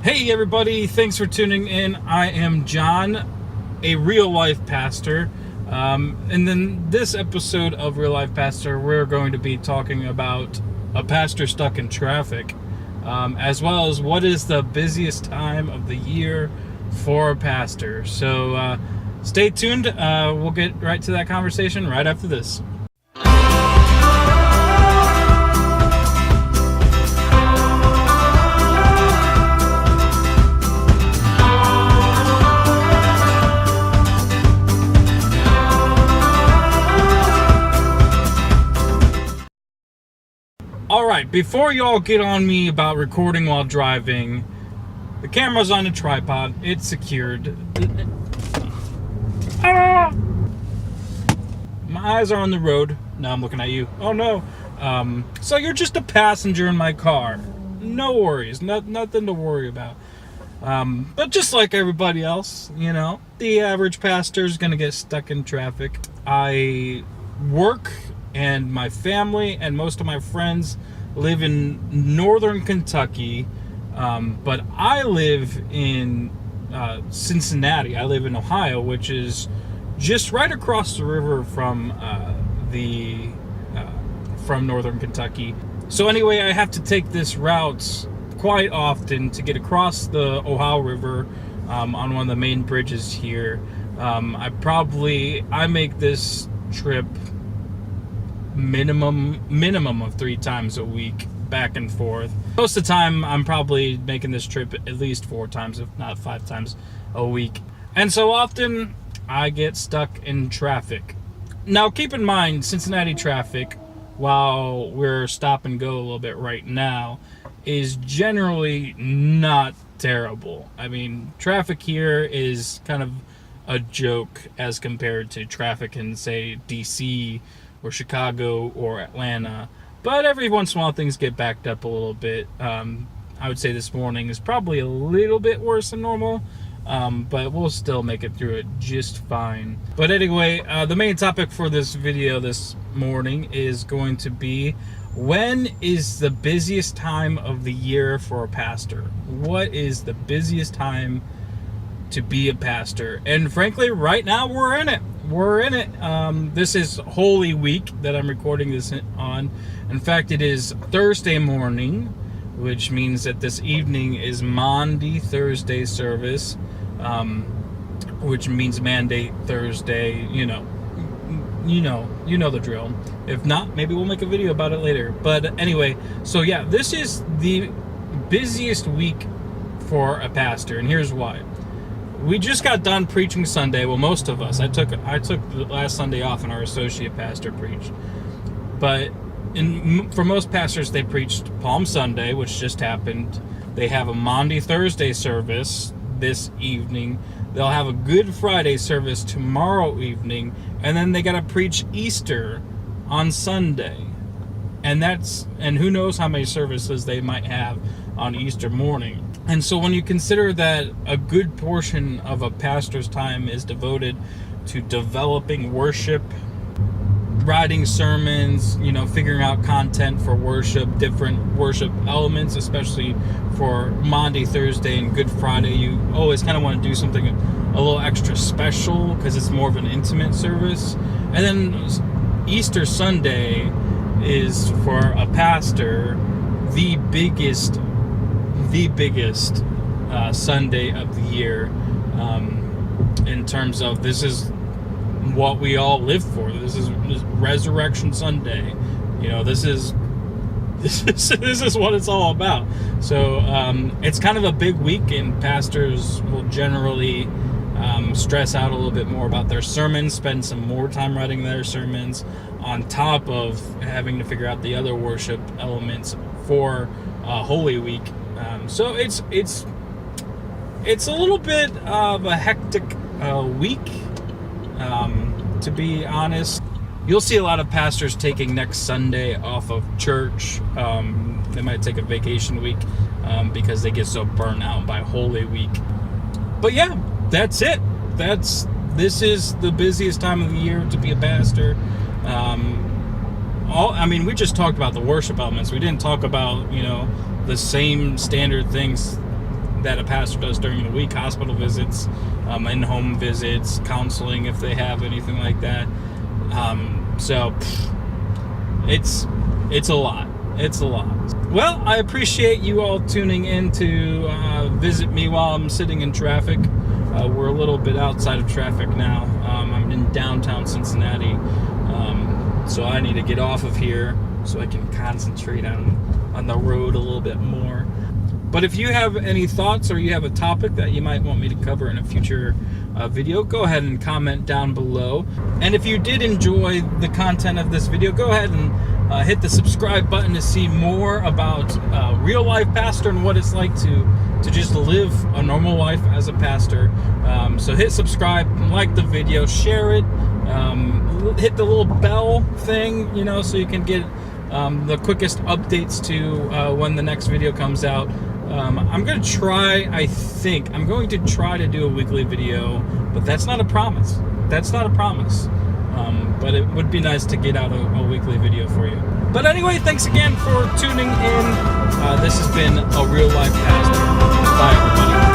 Hey everybody, thanks for tuning in. I am John, a real life pastor. And then this episode of Real Life Pastor, we're going to be talking about a pastor stuck in traffic, as well as what is the busiest time of the year for a pastor. So stay tuned. We'll get right to that conversation right after this. Alright, before y'all get on me about recording while driving, the camera's on a tripod, it's secured. My eyes are on the road. Now I'm looking at you. Oh no. So you're just a passenger in my car. No worries, nothing to worry about. But just like everybody else, the average pastor is gonna get stuck in traffic. I work and my family and most of my friends live in northern Kentucky, but I live in Cincinnati. I live in Ohio, which is just right across the river from northern Kentucky. So anyway, I have to take this route quite often to get across the Ohio River on one of the main bridges here. I make this trip minimum of 3 times a week, back and forth. Most of the time I'm probably making this trip at least 4 times, if not 5 times a week. And so often I get stuck in traffic. Now keep in mind, Cincinnati traffic, while we're stop and go a little bit right now, is generally not terrible. I mean, traffic here is kind of a joke as compared to traffic in, say, DC or Chicago or Atlanta, but every once in a while things get backed up a little bit. I would say this morning is probably a little bit worse than normal, but we'll still make it through it just fine. But anyway, the main topic for this video this morning is going to be, when is the busiest time of the year for a pastor? What is the busiest time to be a pastor? And frankly, right now we're in it. This is Holy Week that I'm recording this on. In fact, it is Thursday morning, which means that this evening is Maundy Thursday service, which means Mandate Thursday. You know the drill. If not, maybe we'll make a video about it later. But anyway, so yeah, this is the busiest week for a pastor, and here's why. We just got done preaching Sunday. Well, most of us. I took the last Sunday off, and our associate pastor preached. But for most pastors, they preached Palm Sunday, which just happened. They have a Maundy Thursday service this evening. They'll have a Good Friday service tomorrow evening, and then they got to preach Easter on Sunday. And who knows how many services they might have on Easter morning. And so when you consider that a good portion of a pastor's time is devoted to developing worship, writing sermons, figuring out content for worship, different worship elements, especially for Maundy Thursday and Good Friday, you always kind of want to do something a little extra special because it's more of an intimate service. And then Easter Sunday is, for a pastor, the biggest Sunday of the year, in terms of, this is what we all live for. This is Resurrection Sunday. This is what it's all about. So it's kind of a big week, and pastors will generally stress out a little bit more about their sermons, spend some more time writing their sermons on top of having to figure out the other worship elements for Holy Week. So it's a little bit of a hectic week, to be honest. You'll see a lot of pastors taking next Sunday off of church. They might take a vacation week because they get so burnt out by Holy Week. But yeah, that's it. This is the busiest time of the year to be a pastor. We just talked about the worship elements. We didn't talk about, the same standard things that a pastor does during the week: hospital visits, in-home visits, counseling if they have anything like that. So it's a lot. It's a lot. Well, I appreciate you all tuning in to visit me while I'm sitting in traffic. We're a little bit outside of traffic now. I'm in downtown Cincinnati, so I need to get off of here so I can concentrate on the road a little bit more. But if you have any thoughts or you have a topic that you might want me to cover in a future video, go ahead and comment down below. And if you did enjoy the content of this video, go ahead and hit the subscribe button to see more about real life pastor and what it's like to just live a normal life as a pastor. So hit subscribe, like the video, share it, hit the little bell thing, so you can get the quickest updates to when the next video comes out. I'm going to try to do a weekly video, but that's not a promise. But it would be nice to get out a weekly video for you. But anyway, thanks again for tuning in. This has been A Real Life Pastor. Bye, everybody.